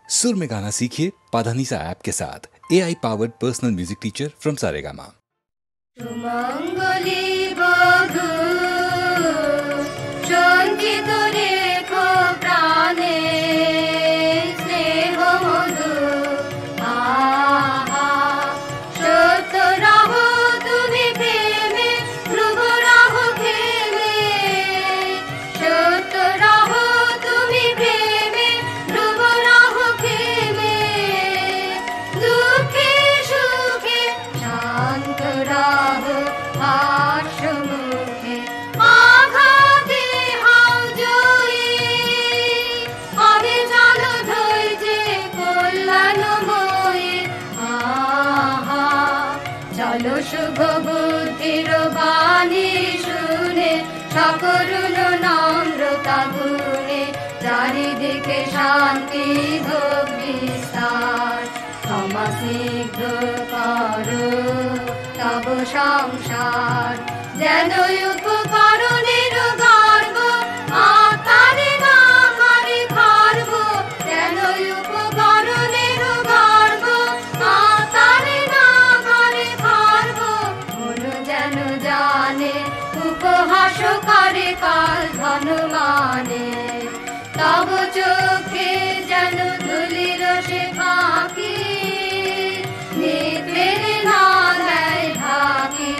सुर में गाना सीखिए पाधानीसा ऐप के साथ। AI powered personal music teacher from Saregama. শুভ বুদ্ধির বাণী শুনে সকরুণ নম্রতা গুণে চারিদিকে শান্তি হোক বিস্তার। ক্ষমা শীঘ্র করো তব সংসার যেন উপকরণের গর্ব আত্মারে না করে খর্ব, যেন উপকরণের গর্ব আত্মারে না করে খর্ব। মন যেন জানে উপহাস করে কাল ধন মানে, তব চোখে যেন ধুলির সে ফাঁকি নেত্রের না দেয় ঢাকি।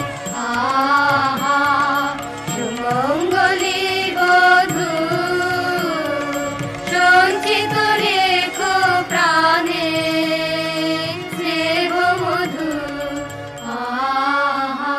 আহা সুমঙ্গলী বধূ সঞ্চিত রেখো প্রাণে স্নেহ মধু। আহা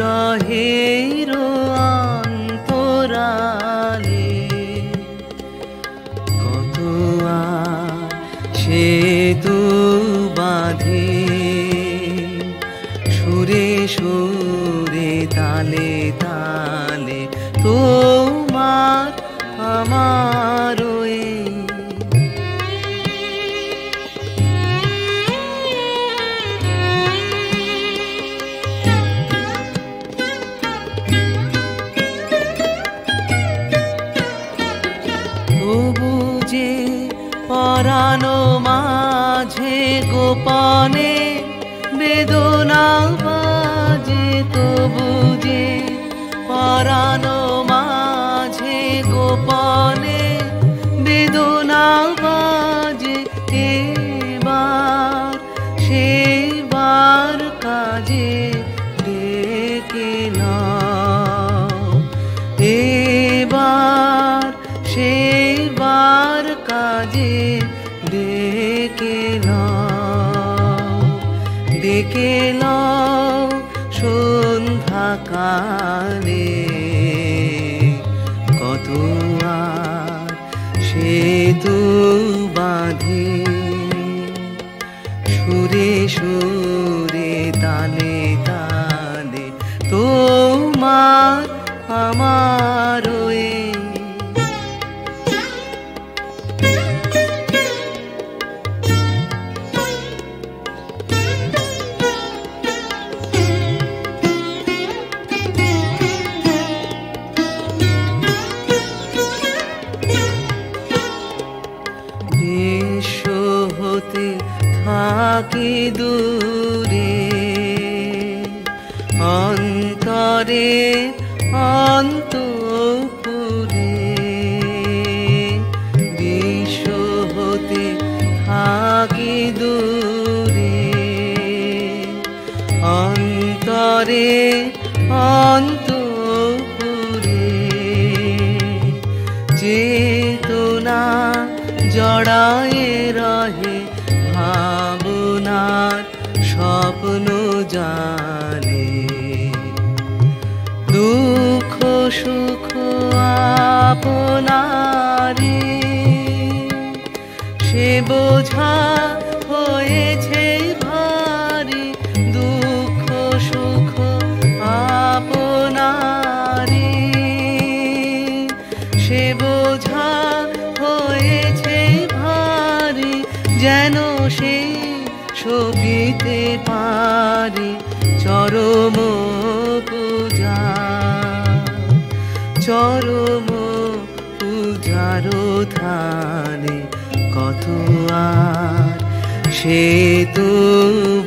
বিরহের অন্তরালে কত আর সেতু বাঁধে সুরে সুরে তালে তালে তোমার আমার তবু যে পরানো মাঝে গোপনে বেদনা বাজে তবু যে পরানো মাঝে গোপনে বেদনা বাজে এবার সেবার কাজে ডেকে নাও এবার সেবার কাজে ডেকে নাও ডেকে নাও সন্ধ্যাকালে কত আর সেতু বাঁধে সুরে সুরে তালে তালে তোমার আমার থাকি দূরে অন্তরে অন্তঃপুরে বিশ্ব হতে থাকি দূরে অন্তরে অন্তঃপুরে চেতনা জড়ায়ে রহে ভাবনার স্বপ্ন জালে দুঃখ সুখ আপনারে সে বোঝা হয়েছে ভারী দুঃখ সুখ আপনারে সে বোঝা হয়েছে ভারী যেন সে সপিতে পারে চরম পূজা চরম পূজার থানে কত আর সেতু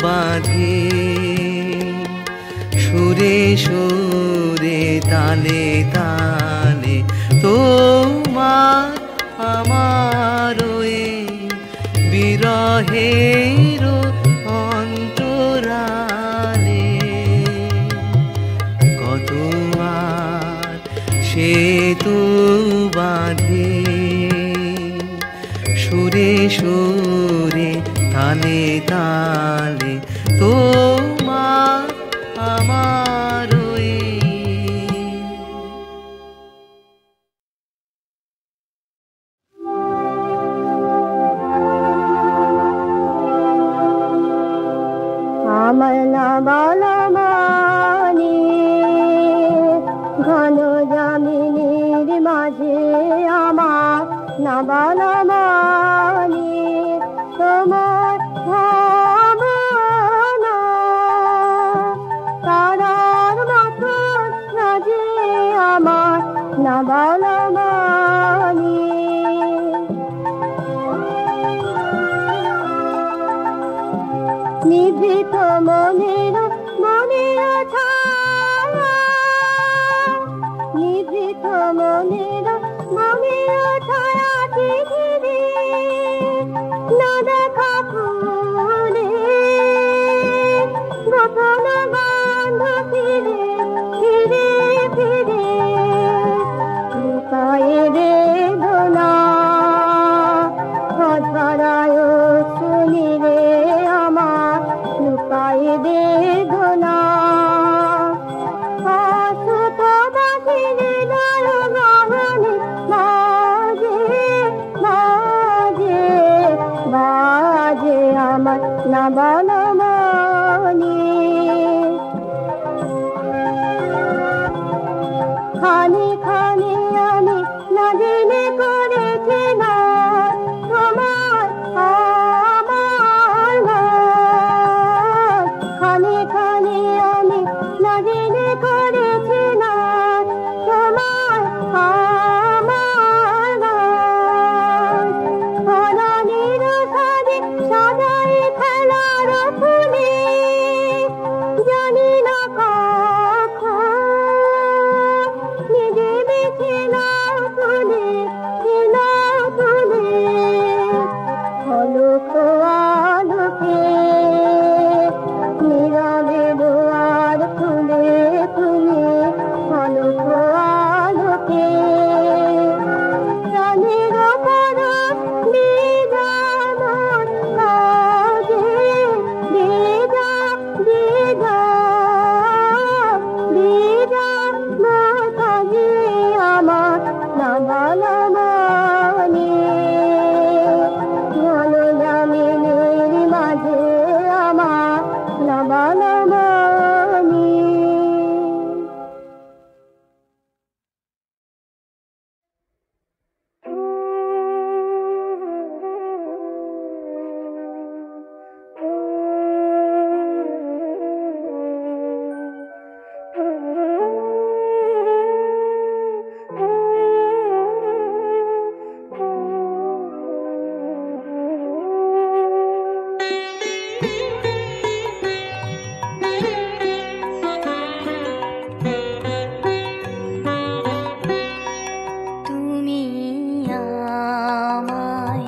বাঁধে সুরে সুরে তালে তালে তোমার আমার বিরহের অন্তরালে কত আর সেতু বাঁধে সুরে সুরে তালে তালে তোমার আমার আমার না বলা মানে ঘন জামিনীর মাঝে আমার না বলা মানে তোমার ভাবনা তারার মতো রাজে আমার না বলা মানে নিভৃত মনের ছায়া নিভৃত মনের ছায়া পৃথিবী না দেখা ফুলে গোপন গন্ধ ফিরে ফিরে ফিরে যা মাথায় আমার না ভালো মনে ভালো জামিনের মাঝে আমার না ভালো মনে তুমি আমায়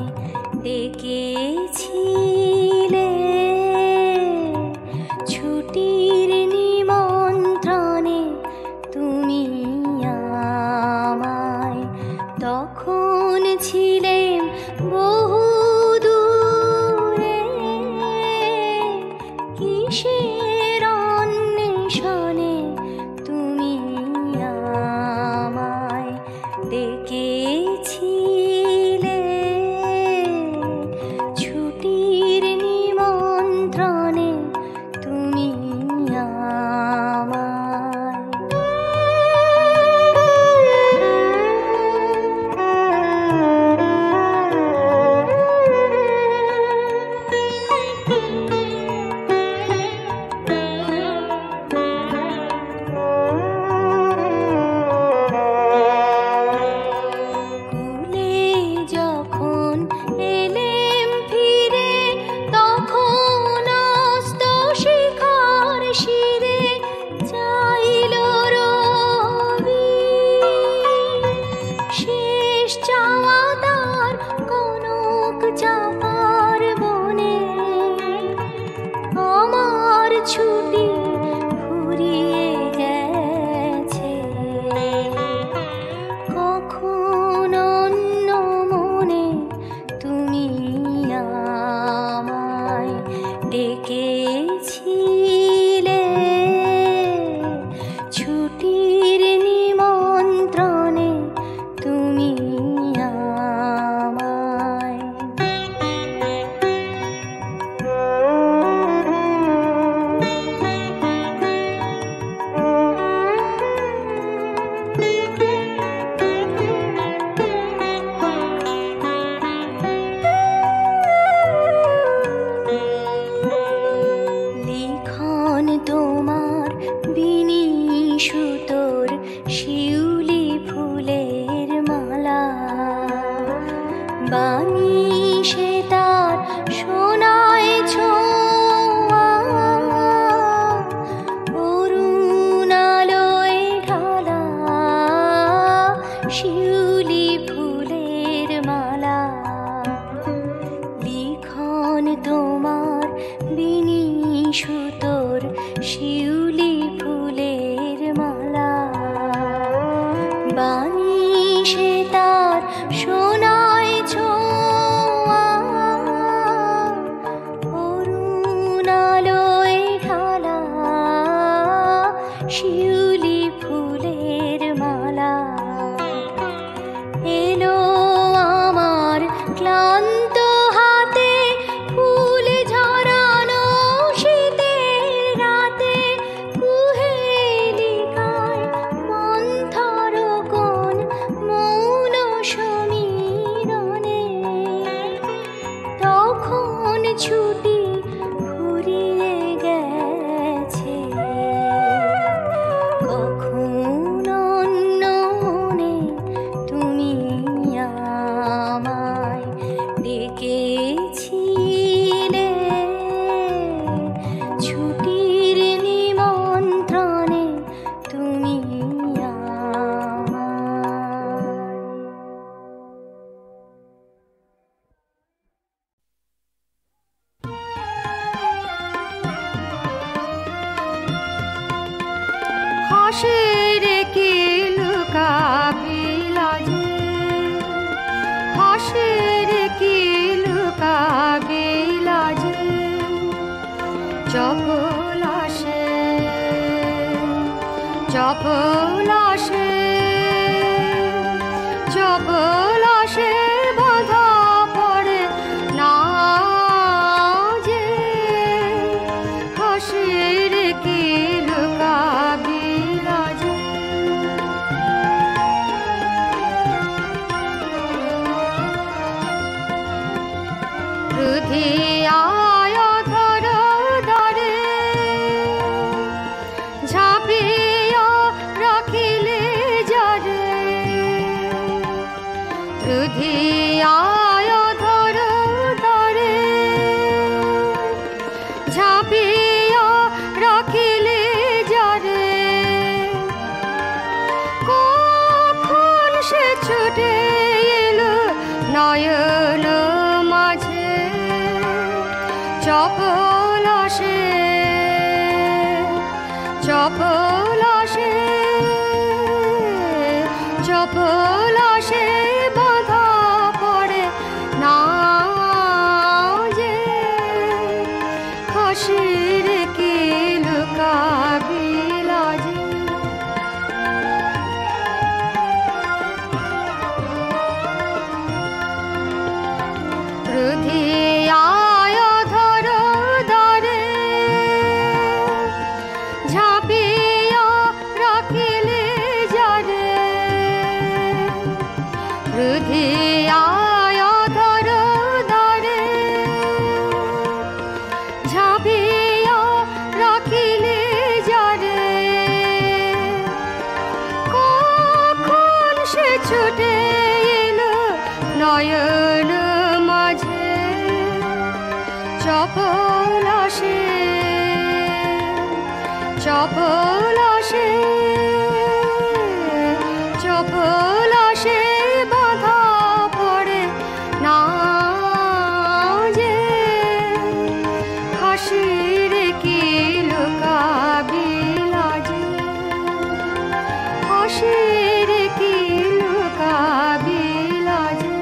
ডেকেছিলে ছুটির নিমন্ত্রণে তুমি আমায় তখন ছিলেন বহু দূরে কিসের অন্বেষণে তুমি আমায় ডেকেছিলে ছুটির নিমন্ত্রণে তুমি কুলে যখন এলেম ফিরে তখন অস্ত শিখর শিরে চাইল রবি শেষ চাওয়া তার কনক চাপার বনে আমার ছুটি ফুরিয়ে গেছে কখন অন্য মনে তুমি আমায় ডেকেছিলে ছুটির নিমন্ত্রণে তুমি আমায় লিখন তোমার বিনি সুতোর শিউলি ফুলের মালা বাণী সে তার সোনায় ছোঁয়া অরুণ আলোয় ঢালা শিউলি ফুলের মালা লিখন তোমার বিনি সুতোর শিউলি ফুলের মালা বাণী সে তার সোনায় ছোঁয়া অরুণ আলোয় ঢালা শিউলি ফুলের মালা এলো আমার ক্লান্ত হাতে ফুল ঝরানো শীতের রাতে কুহেলিকায় মন্থর কোন মৌন সমীরণে তখন ছুটি ফুরিয়ে গেছে কখন অন্য মনে তুমি আমায় ডেকেছিলে ছুটির নিমন্ত্রণে তুমি হাসির কি লুকাবি লাজে হাসির কি লুকাবি লাজে চপল আসে চপলাশে চপলাশে বাঁধা পড়ে না যে হাসির কি লুকাবি লাজে রুধিয়ায় ধর দ্বারে ঝাঁপিয়া রাখিলে যারে রুধিয়ায় ধর দ্বারে ঝাঁপিয়া রাখিলে যারে কখন সে ছুটে এলো নয়ন মাঝে চপলাশে চপলাশে চপলাশে বাঁধা পড়ে না যে হাসির কি লুকাবি লাজে রুধিয়ায় ধর দ্বারে ঝাঁপিয়া রাখিলে যারে রুধিয়ায় ধর দ্বারে ঝাঁপিয়া রাখিলে যারে কখন সে ছুটে এলো নয়ন মাঝে চপলাশে চপলাশে চপলাশে বাঁধা পড়ে না যে হাসির কি লুকাবি লাজে হাসির কি লুকাবি লাজে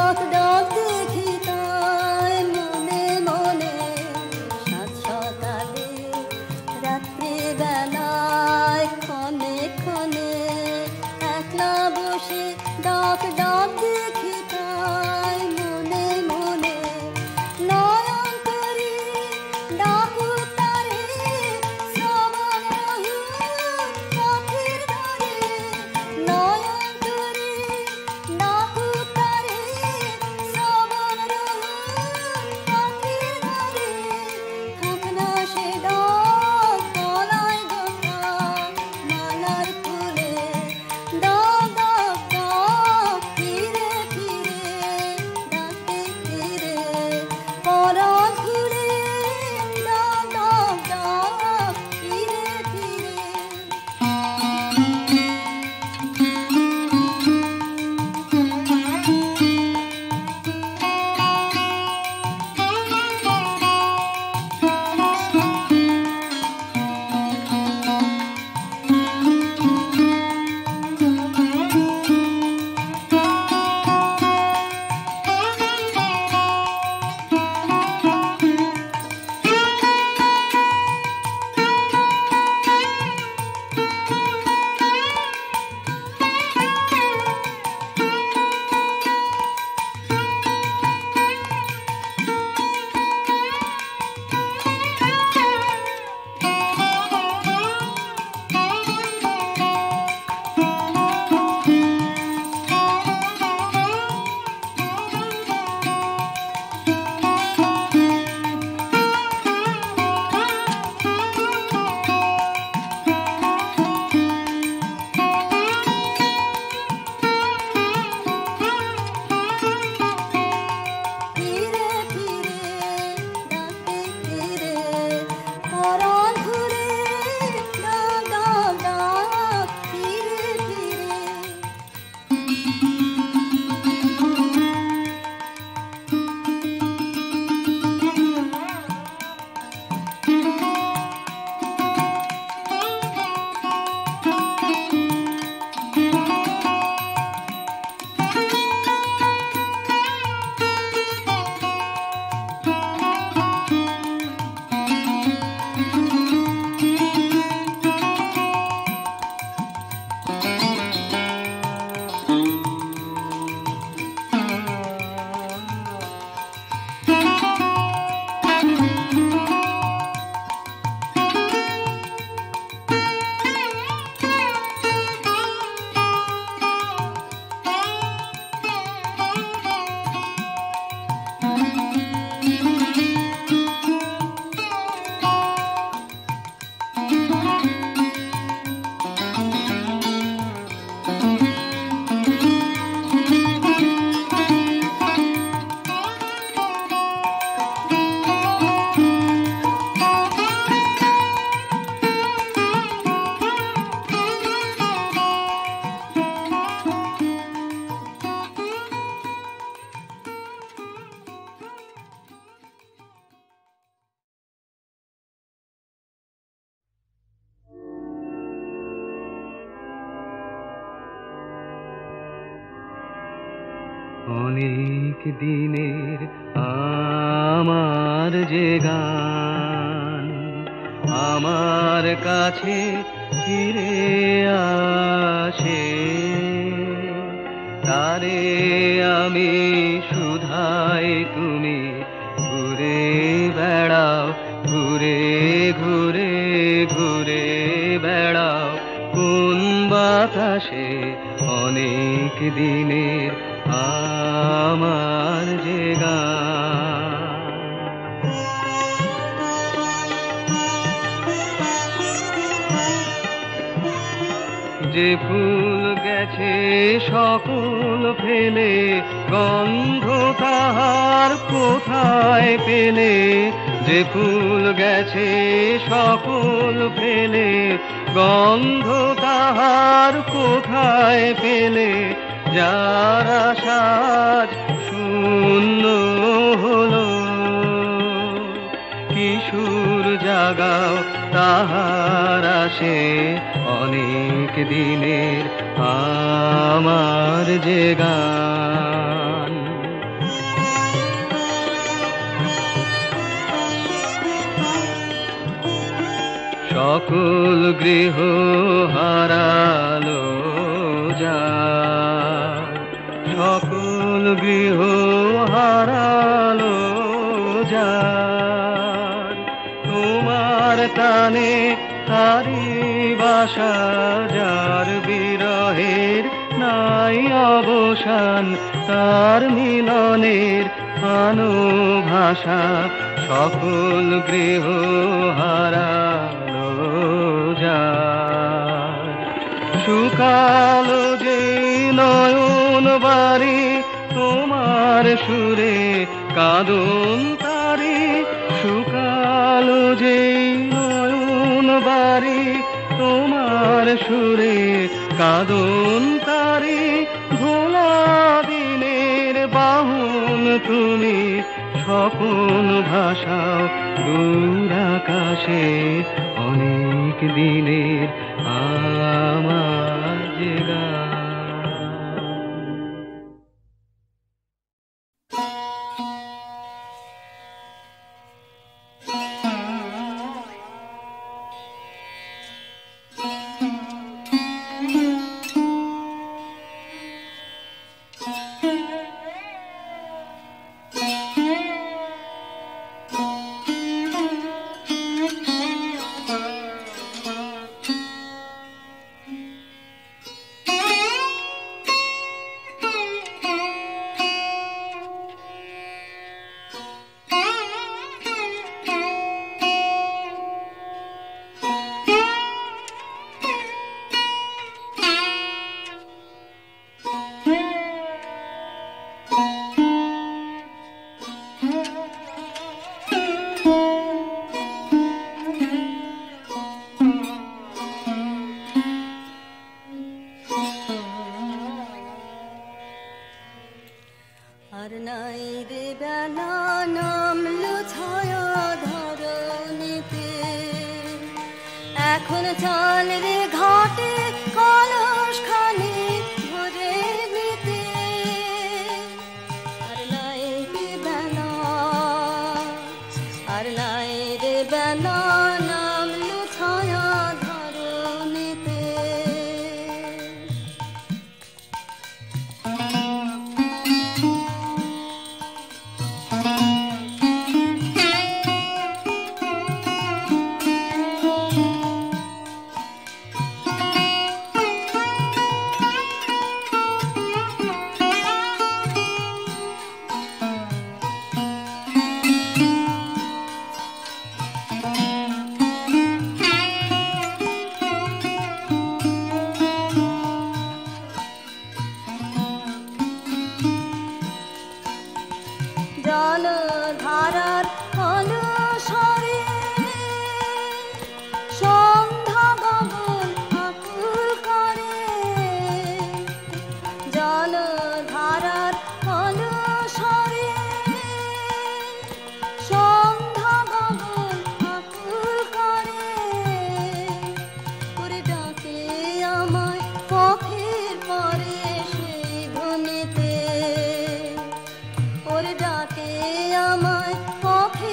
ডাক ডাক দেখি তাই মনে মনে সাত সকালে রাত্রি বেলায় ক্ষণে ক্ষণে একলা বসে ডাক ডাক দেখি তাই মনে মনে নয়ন করে ডাক উত্তরে শ্রবণ রহু পথের ধারে নয়ন করে ডাক উত্তরে শ্রবণ রহু পথের ধারে থাক না সে ডাক গলায় গোটা মালার ফুলে ডাক ডাক ডাক ফিরে ফিরে ডাকে ফিরে পরাণ ঘুরে ডাক ডাক ডাক ফিরে ফিরে ফিরে ফিরে ডাকে ফিরে পরাণ ঘুরে ডাক ডাক ডাক ফিরে ফিরে অনেক দিনের আমার যে গান আমার কাছে ফিরে আসে তারে আমি শুধাই তুমি ঘুরে বেড়াও ঘুরে ঘুরে ঘুরে বেড়াও কোন বাতাসে অনেক দিনের আমার যে গান যে ফুল গেছে সকল ফেলে গন্ধ তাহার কোথায় পেলে যে ফুল গেছে সকল ফেলে গন্ধ তাহার কোথায় পেলে যারা সাজ শূন্য হলো কিশোর জাগাও তাহার আসে অনেক দিনের আমার যে গান সকল গৃহ হারালো যার, সকল গৃহ হারালো যার। তোমার টানে তারি বাসা যার, বিরহের নাই অবসান, তার মিলনের ভাষা সকল গৃহ হারালো যার। শুকালো যে নয়ন বাড়ি তোমার সুরে কাঁদন তারি, শুকালো যে নয়ন বাড়ি তোমার সুরে কাঁদন তারি। ভোলা দিনের বাহন তুমি, স্বপন ভাষাও দূর আকাশে অনেক দিনের আমার যে গান। আর নাই রে বেলা নামলো ছায়া ধরণীতে, এখন চল রে ঘাটে কলস খানি ভরে নিতে। আর নাই রে বেলা, আর নাই রে বেলা নামলো ছায়া ধরণীতে। জলধারার অনুসরে সন্ধ্যা গগন আকুল করে, জলধারার অনুসরে সন্ধ্যা গগন আকুল করে। ওরে ডাকে আমায় পথের পরে সেই ধ্বনিতে, ওরে ডাকে আমায় পথে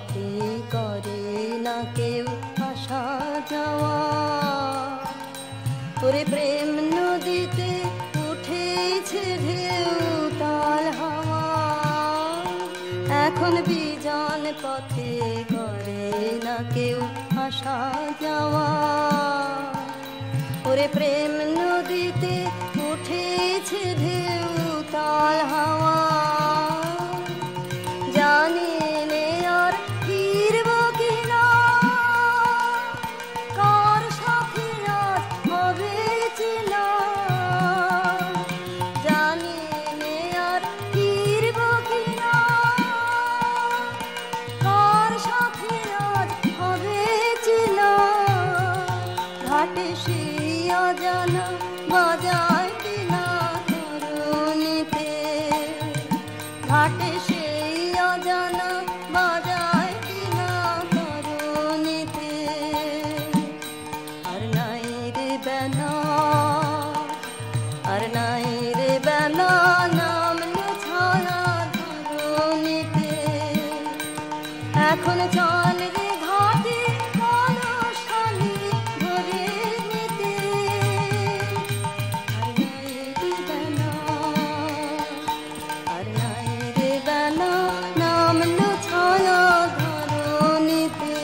পথে করে না কেউ আসা যাওয়া ওরে প্রেম নদীতে উঠেছে ঢেউ তাল হাওয়া এখন বিজন পথে করে না কেউ আসা যাওয়া ওরে প্রেম নদীতে উঠেছে ঢেউ তাল হাওয়া জানি নে আর ফিরব কিনা কার সাথে আজ হবে চেনা জানি নে আর ফিরব কিনা কার সাথে আজ হবে চেনা ঘাটে সে অজানা বাজায় কিনা তরুণীতে ঘাটে সেই অজানা বাজায় কিনা তরুণীতে আর নাই রে বেলা আর নাই রে বেলা নামলো ছায়া তরুণীতে এখন চল রে ঘাটে কলস খালি ভরে নিতে আর নাই রে বেলা আর নাই রে বেলা নামলো ছায়া ধরণীতে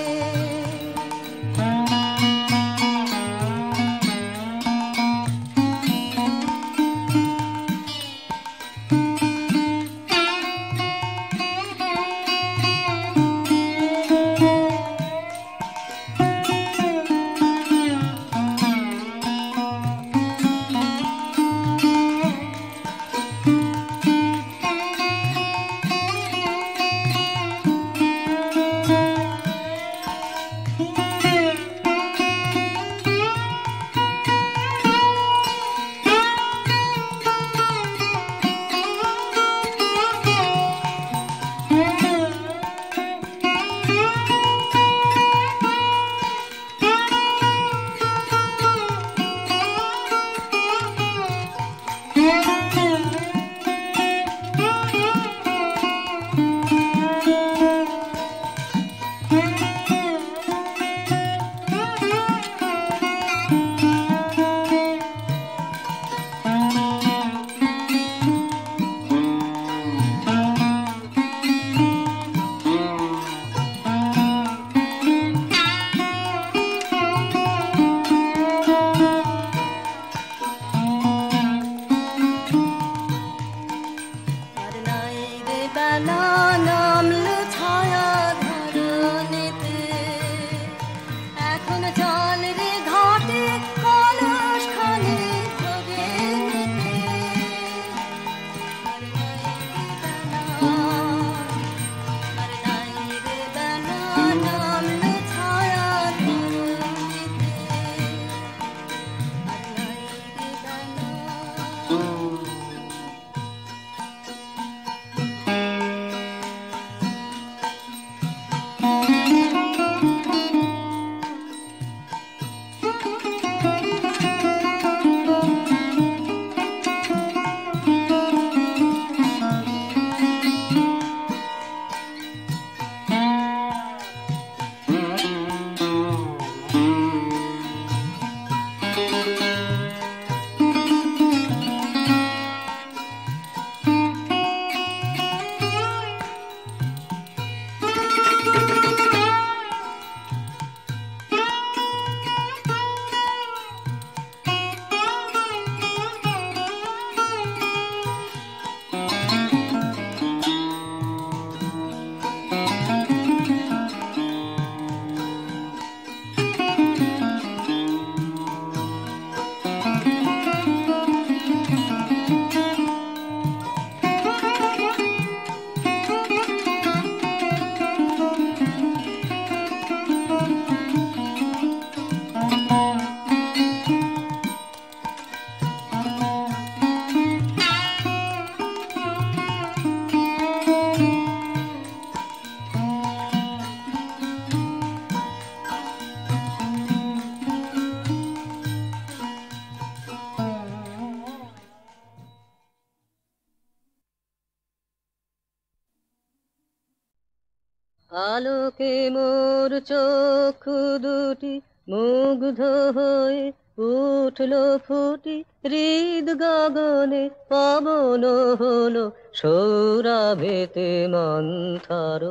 আলোকে মোর চক্ষু দুটি মুগ্ধ হয়ে উঠল ফুটি, হৃদ গগনে পবন হলো সৌরভেতে মন্থর।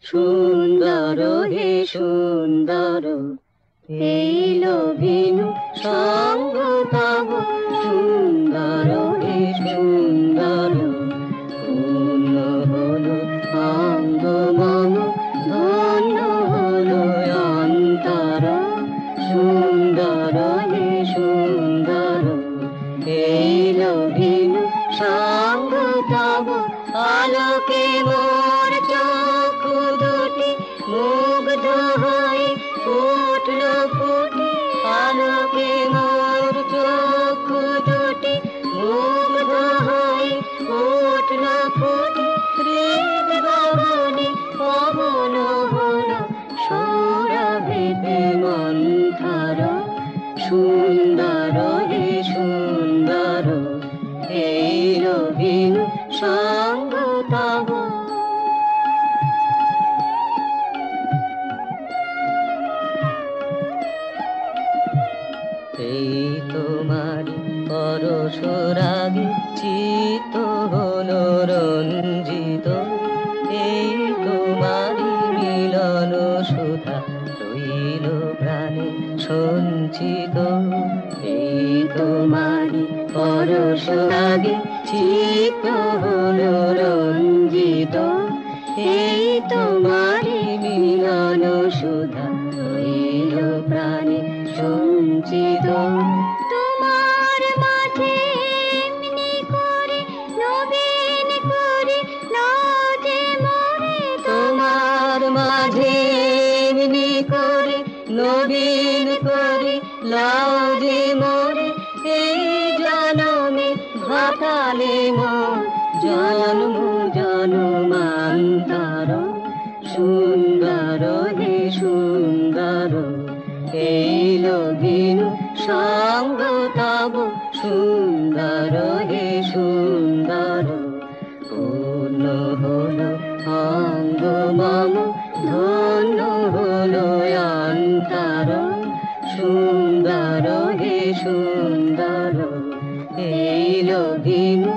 সুন্দর হে সুন্দর এইল ভিনু সঙ্গ তব, সুন্দর হে সুন্দর পূর্ণ হলো অঙ্গ মম, ধন্য হলো অন্তর। সুন্দর হে সুন্দর এইল ভিনু সঙ্গ তব, আলোকে মোর চক্ষু দুটি মুগ্ধ হয়ে উঠল ফুটি, আলোকে মোর চক্ষু দুটি মুগ্ধ হয়ে উঠল ফুটি, হৃদ গগনে পবন হলো সৌরভেতে মন্থর। সুন্দর হে সুন্দর এইল ভিনু সঙ্গ তব। এই তোমারি পরশরাগে চিত্ত হলো রঞ্জিত, এই তোমারি মিলন সুধা রইল প্রাণে সঞ্চিত। এই তোমারি পরশরাগে চিত্ত হলো রঞ্জিত, এই তোমারি মিলন সুধা রইল প্রাণে সঞ্চিত। তোমার মাঝে এমনি করে নবীন করে নাও যে মোরে, তোমার মাঝে এমনি করে নবীন করে লাও যে মোরে, এই জনমে ঘটালে মোর জন্ম জন্মান্তর। সুন্দর হে সুন্দর এইল ভিনু সঙ্গ তব, সুন্দর হে সুন্দর পূর্ণ হলো অঙ্গ মম, ধন্য হলো অন্তর। সুন্দর হে সুন্দর এইল ভিনু